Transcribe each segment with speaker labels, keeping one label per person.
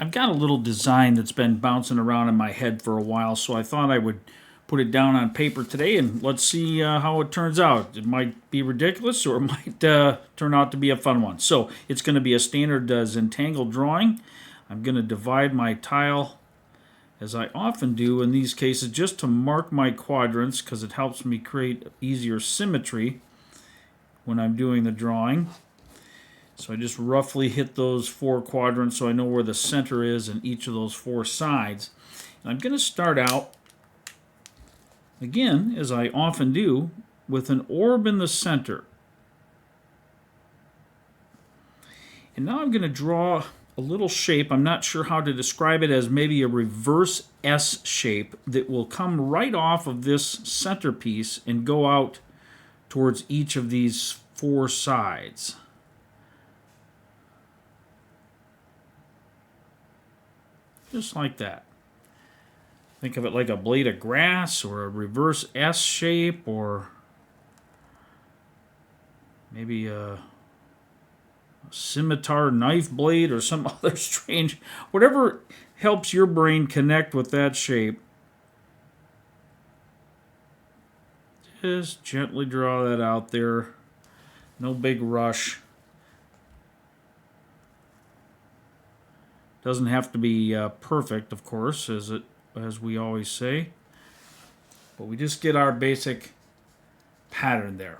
Speaker 1: I've got a little design that's been bouncing around in my head for a while, so I thought I would put it down on paper today, and let's see how it turns out. It might be ridiculous, or it might turn out to be a fun one. So it's going to be a standard Zentangle drawing. I'm going to divide my tile, as I often do in these cases, just to mark my quadrants, because it helps me create easier symmetry when I'm doing the drawing. So I just roughly hit those 4 quadrants so I know where the center is in each of those 4 sides. And I'm going to start out, again, as I often do, with an orb in the center. And now I'm going to draw a little shape. I'm not sure how to describe it, as maybe a reverse S shape that will come right off of this centerpiece and go out towards each of these 4 sides. Just like that. Think of it like a blade of grass, or a reverse S shape, or maybe a scimitar knife blade, or some other strange, whatever helps your brain connect with that shape. Just gently draw that out there. No big rush. Doesn't have to be perfect, of course, as we always say. But we just get our basic pattern there.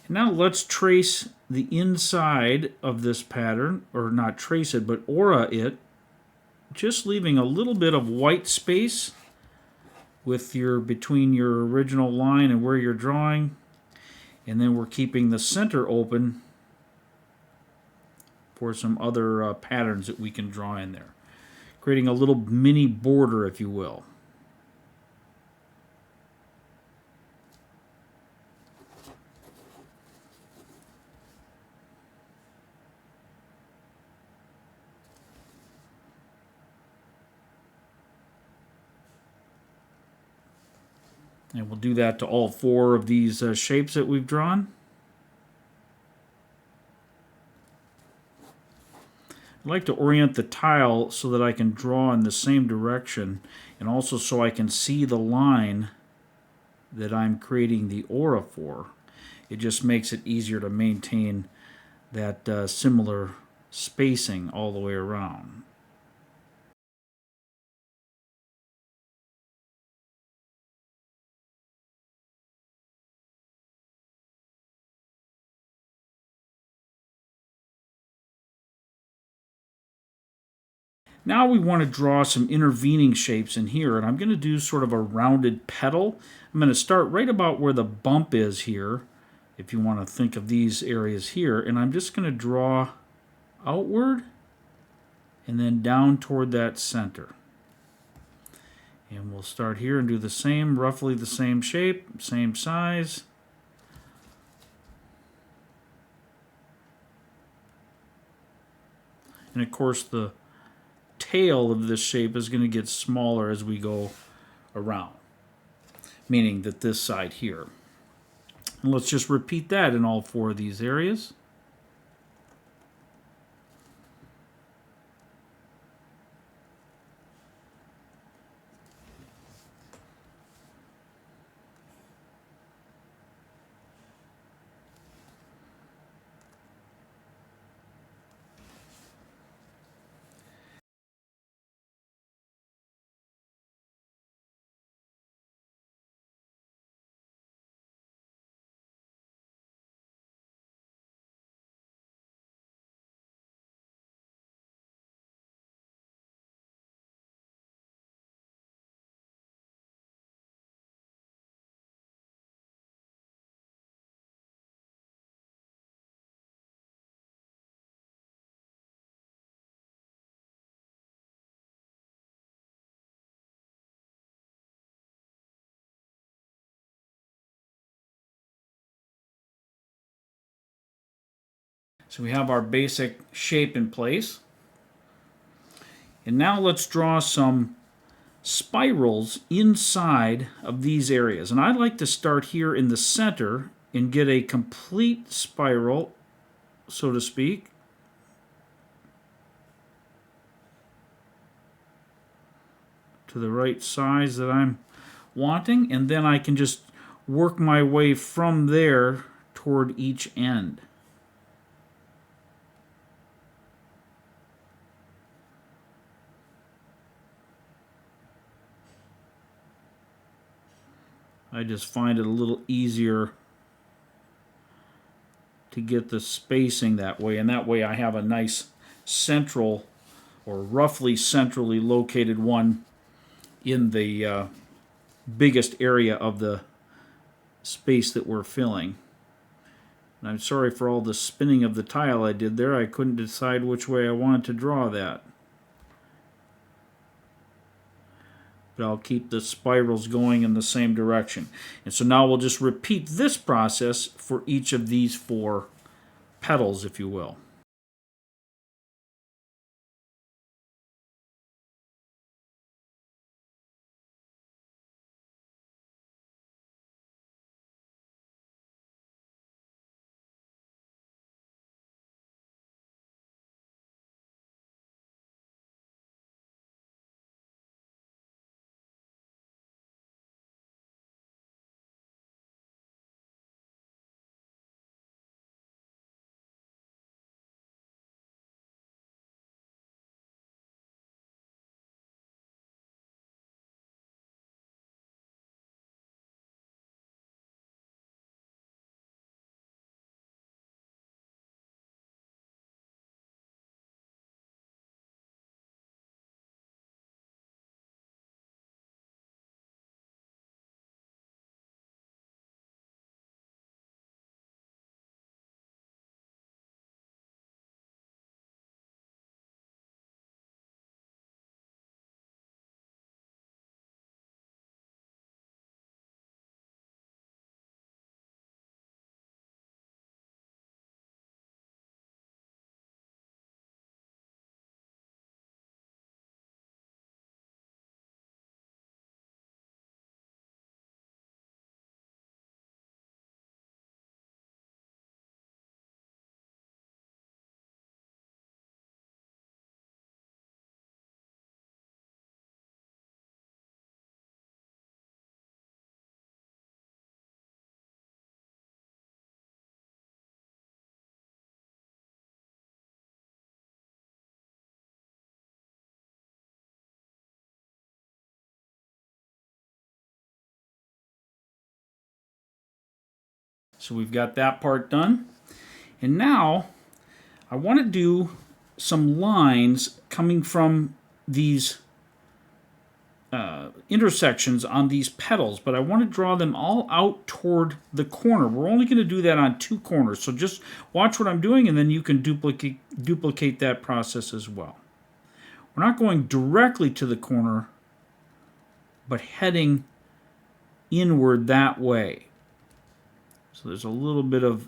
Speaker 1: And now let's trace the inside of this pattern, or not trace it, but aura it, just leaving a little bit of white space between your original line and where you're drawing. And then we're keeping the center open for some other patterns that we can draw in there. Creating a little mini border, if you will. And we'll do that to all 4 of these shapes that we've drawn. I like to orient the tile so that I can draw in the same direction, and also so I can see the line that I'm creating the aura for. It just makes it easier to maintain that similar spacing all the way around. Now we want to draw some intervening shapes in here, and I'm going to do sort of a rounded petal. I'm going to start right about where the bump is here, if you want to think of these areas here, and I'm just going to draw outward and then down toward that center. And we'll start here and do the same, roughly the same shape, same size. And of course the tail of this shape is going to get smaller as we go around, meaning that this side here. And let's just repeat that in all 4 of these areas. So we have our basic shape in place. And now let's draw some spirals inside of these areas. And I like to start here in the center and get a complete spiral, so to speak. to the right size that I'm wanting, and then I can just work my way from there toward each end. I just find it a little easier to get the spacing that way, and that way I have a nice central or roughly centrally located one in the biggest area of the space that we're filling. And I'm sorry for all the spinning of the tile I did there. I couldn't decide which way I wanted to draw that. But I'll keep the spirals going in the same direction. And so now we'll just repeat this process for each of these 4 petals, if you will. So we've got that part done. And now I want to do some lines coming from these intersections on these petals, but I want to draw them all out toward the corner. We're only going to do that on 2 corners, so just watch what I'm doing and then you can duplicate that process as well. We're not going directly to the corner, but heading inward that way. So there's a little bit of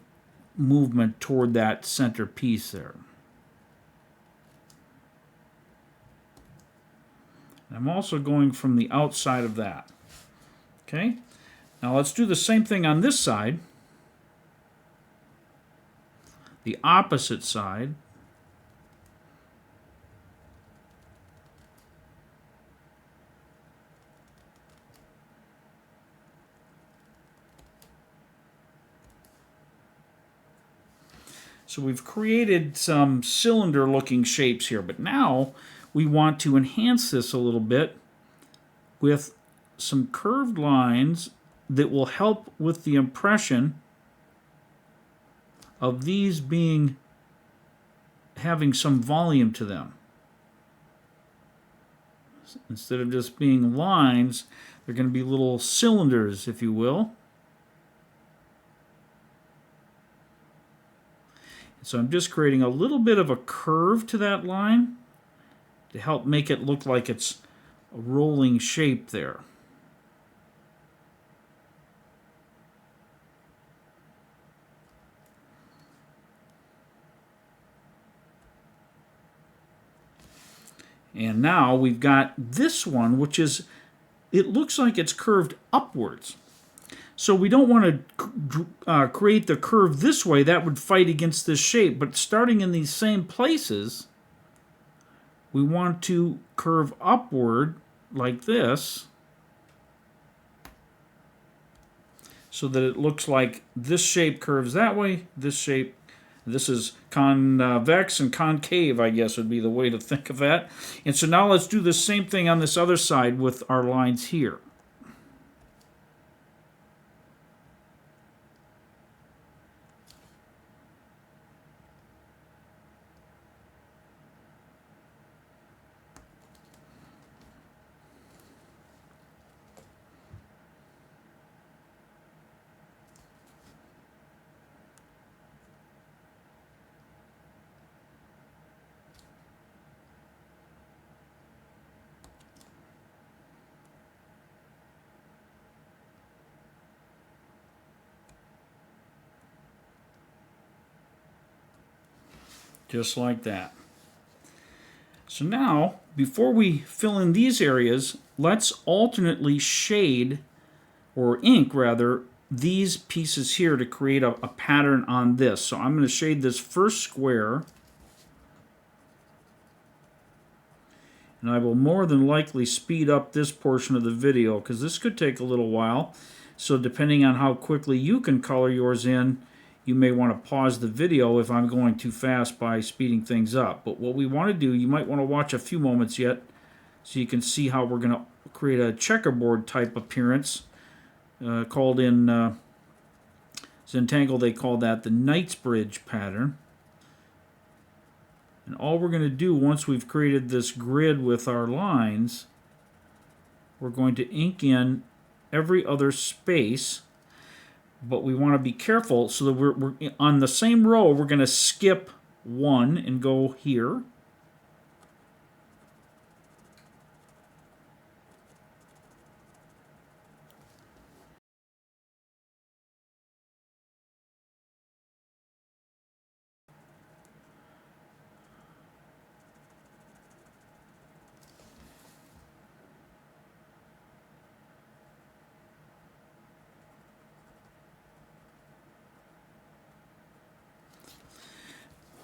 Speaker 1: movement toward that center piece there. I'm also going from the outside of that. Okay? Now let's do the same thing on this side. The opposite side. So we've created some cylinder-looking shapes here, but now we want to enhance this a little bit with some curved lines that will help with the impression of these having some volume to them. Instead of just being lines, they're going to be little cylinders, if you will. So I'm just creating a little bit of a curve to that line to help make it look like it's a rolling shape there. And now we've got this one, which is, it looks like it's curved upwards. So we don't want to create the curve this way. That would fight against this shape. But starting in these same places, we want to curve upward like this so that it looks like this shape curves that way, this shape, this is convex and concave, I guess would be the way to think of that. And so now let's do the same thing on this other side with our lines here. Just like that. So now, before we fill in these areas, let's alternately shade, or ink rather, these pieces here to create a pattern on this. So I'm going to shade this first square, and I will more than likely speed up this portion of the video because this could take a little while. So depending on how quickly you can color yours in, you may want to pause the video if I'm going too fast by speeding things up. But what we want to do, you might want to watch a few moments yet so you can see how we're going to create a checkerboard type appearance called in Zentangle, they call that the Knightsbridge pattern. And all we're going to do once we've created this grid with our lines, we're going to ink in every other space. But we want to be careful so that we're on the same row, we're going to skip one and go here.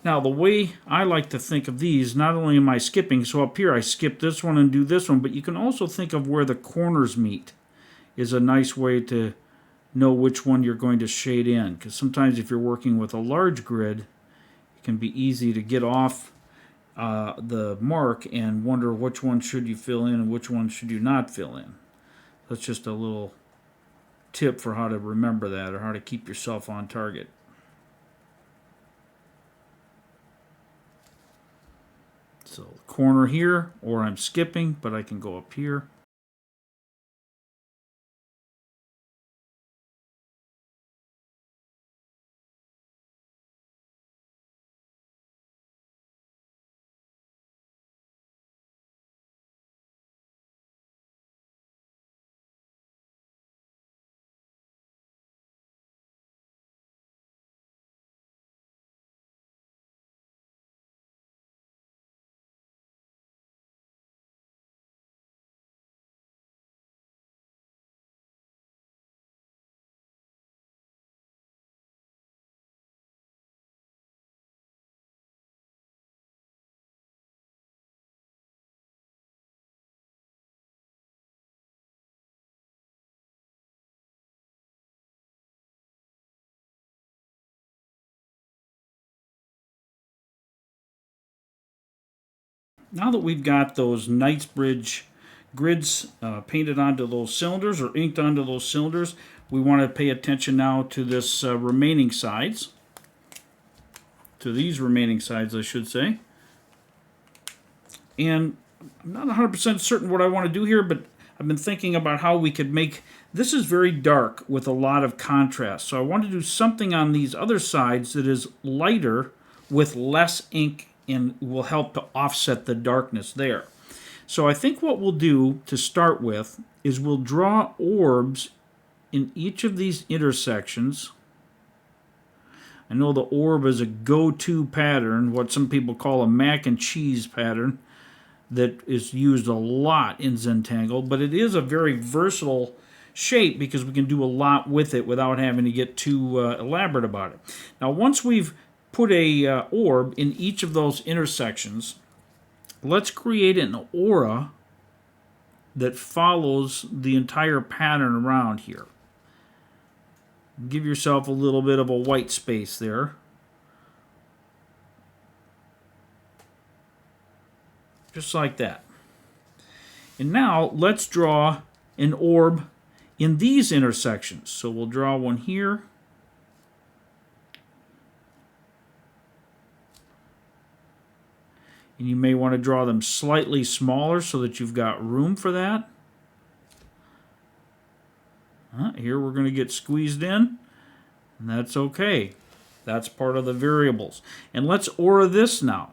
Speaker 1: Now, the way I like to think of these, not only am I skipping, so up here I skip this one and do this one, but you can also think of where the corners meet is a nice way to know which one you're going to shade in. Because sometimes if you're working with a large grid, it can be easy to get off the mark and wonder which one should you fill in and which one should you not fill in. That's just a little tip for how to remember that or how to keep yourself on target. So corner here, or I'm skipping, but I can go up here. Now that we've got those Knightsbridge grids painted onto those cylinders or inked onto those cylinders, we want to pay attention now to this remaining sides. To these remaining sides, I should say. And I'm not 100% certain what I want to do here, but I've been thinking about how we could make... This is very dark with a lot of contrast. So I want to do something on these other sides that is lighter with less ink and will help to offset the darkness there. So I think what we'll do to start with is we'll draw orbs in each of these intersections. I know the orb is a go-to pattern, what some people call a mac and cheese pattern, that is used a lot in Zentangle, but it is a very versatile shape because we can do a lot with it without having to get too elaborate about it. Now, once we've put a orb in each of those intersections, let's create an aura that follows the entire pattern around here. Give yourself a little bit of a white space there. Just like that. And now let's draw an orb in these intersections. So we'll draw one here. And you may want to draw them slightly smaller so that you've got room for that. Here we're going to get squeezed in, and that's okay. That's part of the variables. And let's aura this now.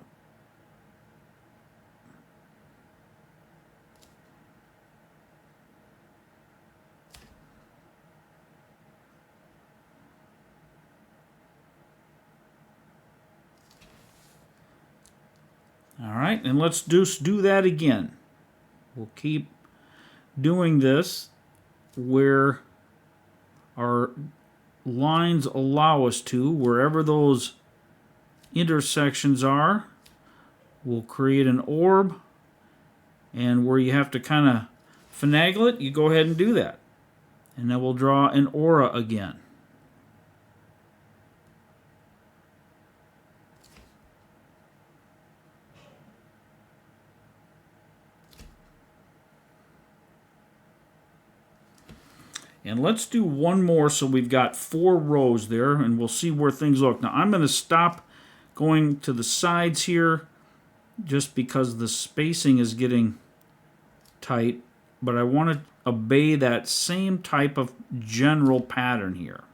Speaker 1: All right, and let's just do that again. We'll keep doing this where our lines allow us to. Wherever those intersections are, we'll create an orb. And where you have to kind of finagle it, you go ahead and do that. And then we'll draw an aura again. And let's do one more so we've got 4 rows there, and we'll see where things look. Now I'm going to stop going to the sides here just because the spacing is getting tight, but I want to obey that same type of general pattern here.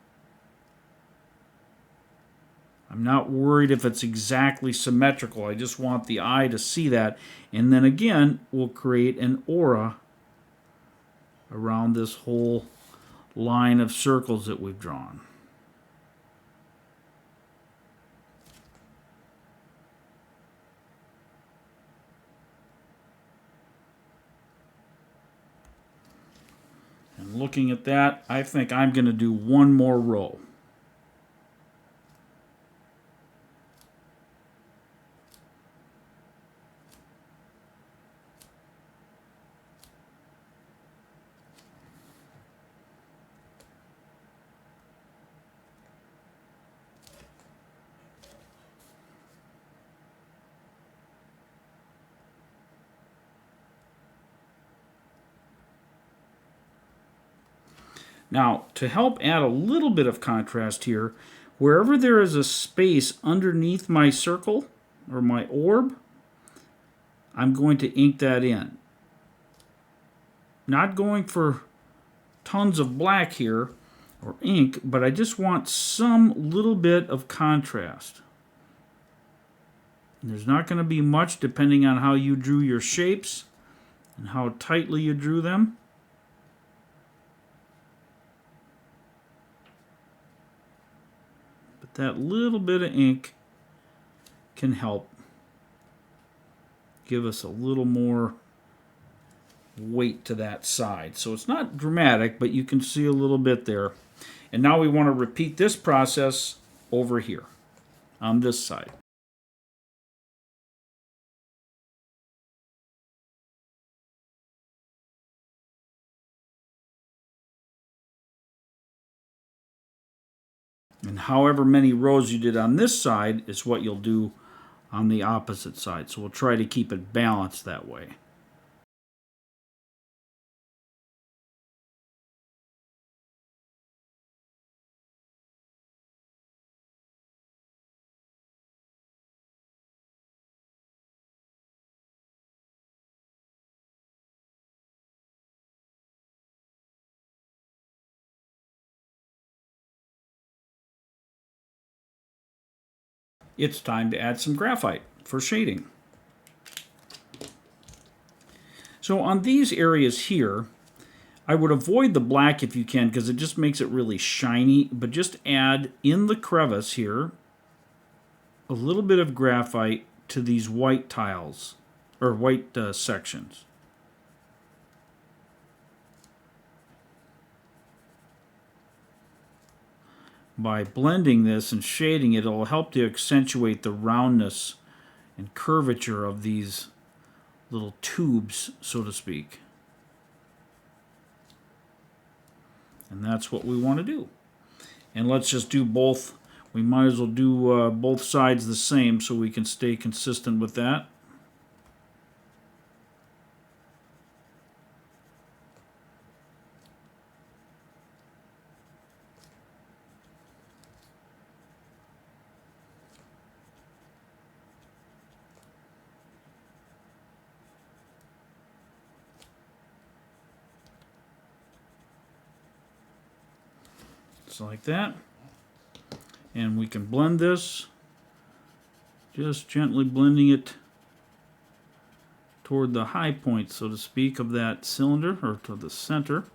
Speaker 1: I'm not worried if it's exactly symmetrical. I just want the eye to see that. And then again, we'll create an aura around this whole line of circles that we've drawn. And looking at that, I think I'm going to do one more row. Now, to help add a little bit of contrast here, wherever there is a space underneath my circle or my orb, I'm going to ink that in. Not going for tons of black here or ink, but I just want some little bit of contrast. And there's not going to be much depending on how you drew your shapes and how tightly you drew them. That little bit of ink can help give us a little more weight to that side. So it's not dramatic, but you can see a little bit there. And now we want to repeat this process over here on this side. And however many rows you did on this side is what you'll do on the opposite side. So we'll try to keep it balanced that way. It's time to add some graphite for shading. So on these areas here, I would avoid the black if you can because it just makes it really shiny, but just add in the crevice here a little bit of graphite to these white tiles or white sections. By blending this and shading it, it'll help to accentuate the roundness and curvature of these little tubes, so to speak. And that's what we want to do. And let's just do both. We might as well do both sides the same so we can stay consistent with that. Just like that. And we can blend this, just gently blending it toward the high point, so to speak, of that cylinder, or to the center,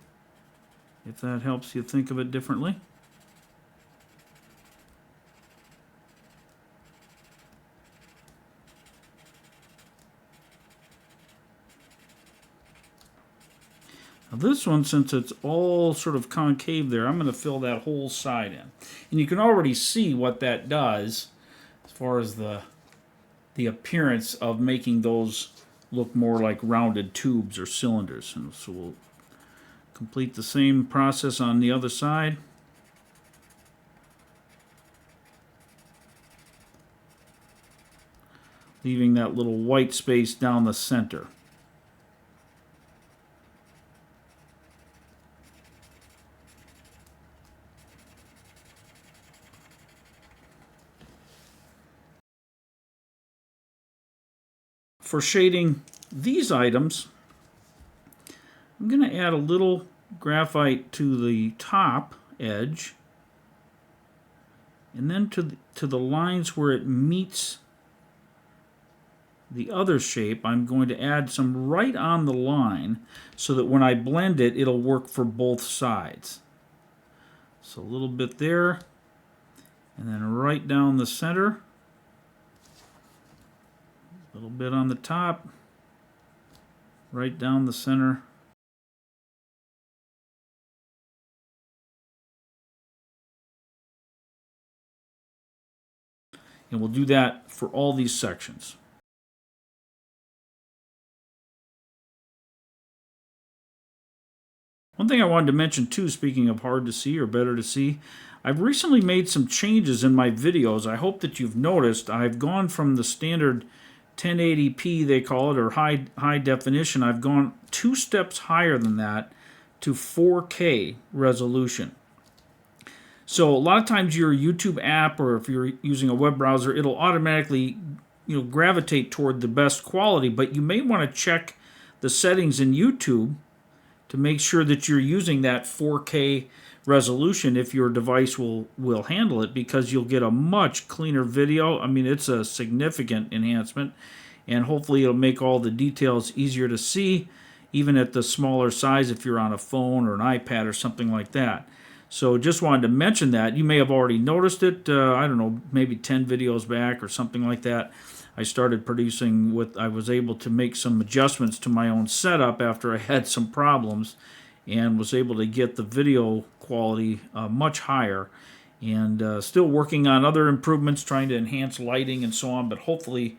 Speaker 1: if that helps you think of it differently. Now this one, since it's all sort of concave there, I'm going to fill that whole side in. And you can already see what that does as far as the appearance of making those look more like rounded tubes or cylinders. And so we'll complete the same process on the other side. Leaving that little white space down the center. For shading these items, I'm going to add a little graphite to the top edge, and then to the lines where it meets the other shape, I'm going to add some right on the line so that when I blend it, it'll work for both sides. So a little bit there, and then right down the center. A little bit on the top, right down the center. And we'll do that for all these sections. One thing I wanted to mention too, speaking of hard to see or better to see, I've recently made some changes in my videos. I hope that you've noticed. I've gone from the standard 1080p, they call it, or high definition. I've gone 2 steps higher than that to 4K resolution. So a lot of times your YouTube app, or if you're using a web browser, it'll automatically gravitate toward the best quality, but you may want to check the settings in YouTube to make sure that you're using that 4K resolution if your device will handle it, because you'll get a much cleaner video. I mean, it's a significant enhancement, and hopefully it'll make all the details easier to see, even at the smaller size if you're on a phone or an iPad or something like that. So just wanted to mention that. You may have already noticed it, I don't know, maybe 10 videos back or something like that. I started producing I was able to make some adjustments to my own setup after I had some problems, and was able to get the video quality much higher, and still working on other improvements, trying to enhance lighting and so on, but hopefully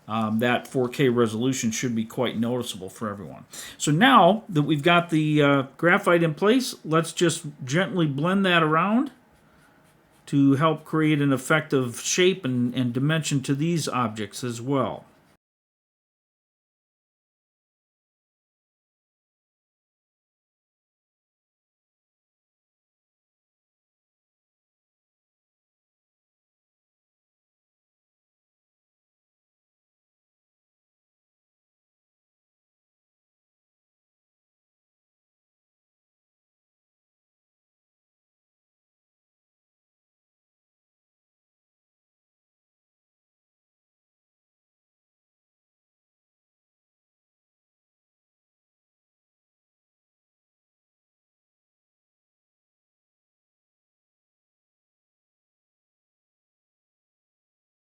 Speaker 1: that 4K resolution should be quite noticeable for everyone. So now that we've got the graphite in place, let's just gently blend that around to help create an effective shape and dimension to these objects as well.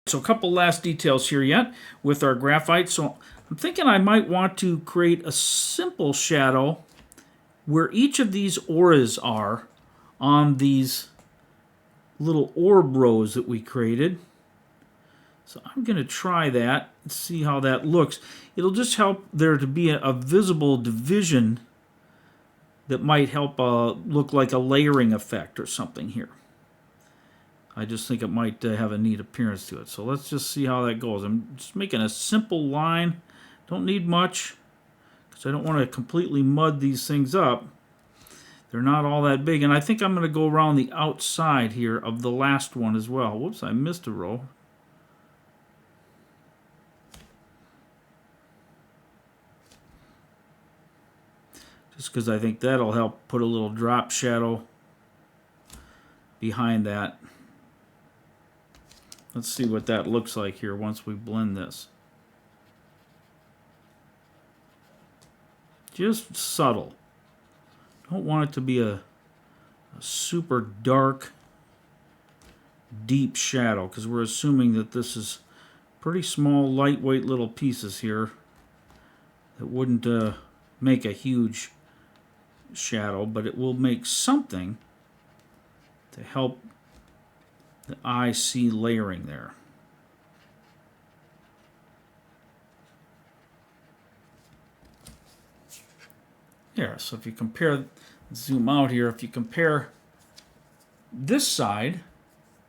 Speaker 1: So a couple last details here yet with our graphite. So I'm thinking I might want to create a simple shadow where each of these auras are on these little orb rows that we created. So I'm going to try that and see how that looks. It'll just help there to be a visible division that might help look like a layering effect or something here. I just think it might have a neat appearance to it. So let's just see how that goes. I'm just making a simple line. Don't need much because I don't want to completely mud these things up. They're not all that big. And I think I'm going to go around the outside here of the last one as well. Whoops, I missed a row. Just because I think that'll help put a little drop shadow behind that. Let's see what that looks like here once we blend this. Just subtle. Don't want it to be a super dark, deep shadow because we're assuming that this is pretty small, lightweight little pieces here that wouldn't make a huge shadow, but it will make something to help the eye see layering there. There, so if you compare, zoom out here, if you compare this side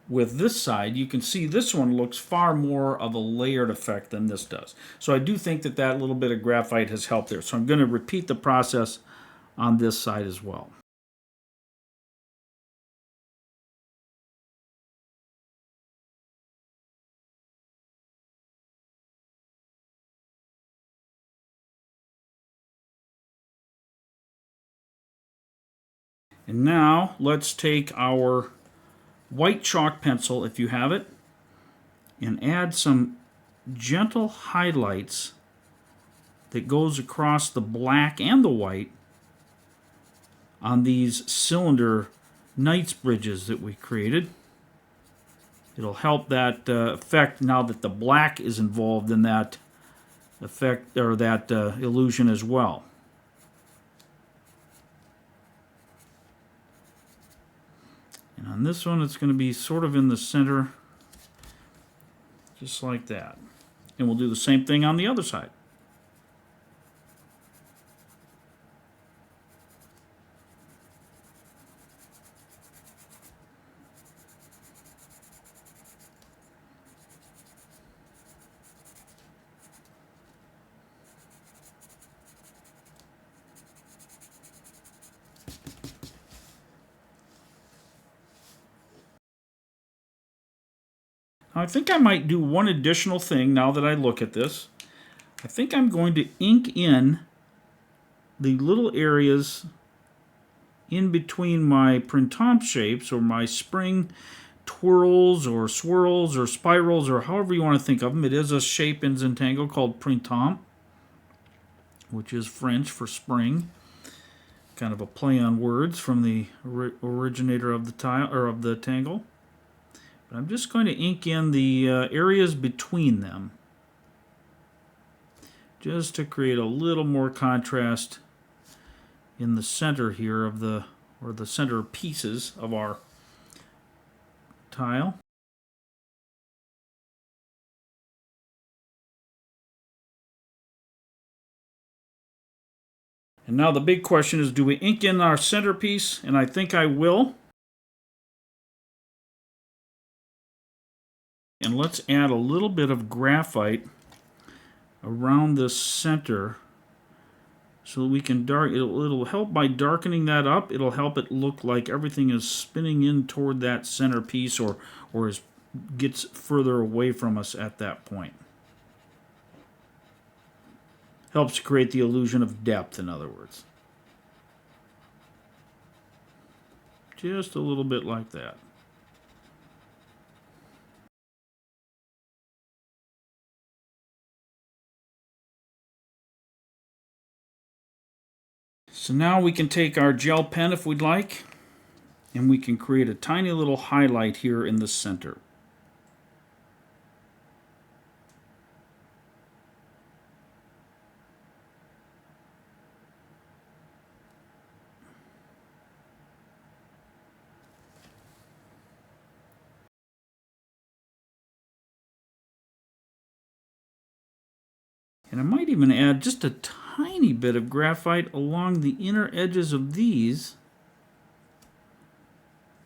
Speaker 1: with this side, you can see this one looks far more of a layered effect than this does. So I do think that that little bit of graphite has helped there. So I'm going to repeat the process on this side as well. And now let's take our white chalk pencil, if you have it, and add some gentle highlights that goes across the black and the white on these cylinder Knightsbridges that we created. It'll help that effect now that the black is involved in that effect or that illusion as well. And on this one, it's going to be sort of in the center, just like that. And we'll do the same thing on the other side. Now, I think I might do one additional thing now that I look at this. I think I'm going to ink in the little areas in between my Printemps shapes or my spring twirls or swirls or spirals or however you want to think of them. It is a shape in Zentangle called Printemps, which is French for spring. Kind of a play on words from the originator of the tile or of the tangle. I'm just going to ink in the areas between them just to create a little more contrast in the center here of the center pieces of our tile. And now the big question is, do we ink in our centerpiece? And I think I will. And let's add a little bit of graphite around the center so that we can it'll help by darkening that up. It'll help it look like everything is spinning in toward that center piece or gets further away from us at that point. Helps create the illusion of depth, in other words. Just a little bit like that. So now we can take our gel pen if we'd like, and we can create a tiny little highlight here in the center. And I might even add just a tiny bit of graphite along the inner edges of these.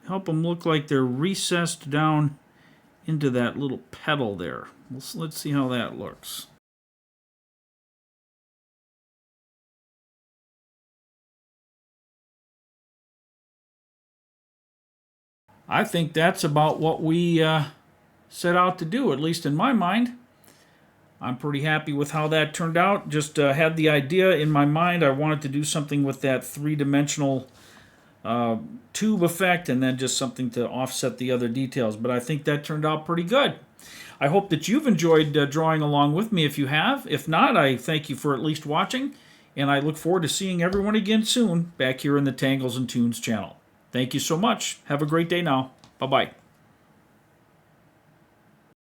Speaker 1: Help them look like they're recessed down into that little petal there. Let's see how that looks. I think that's about what we set out to do, at least in my mind. I'm pretty happy with how that turned out. Just had the idea in my mind. I wanted to do something with that three-dimensional tube effect and then just something to offset the other details. But I think that turned out pretty good. I hope that you've enjoyed drawing along with me if you have. If not, I thank you for at least watching. And I look forward to seeing everyone again soon back here in the Tangles and Tunes channel. Thank you so much. Have a great day now. Bye-bye.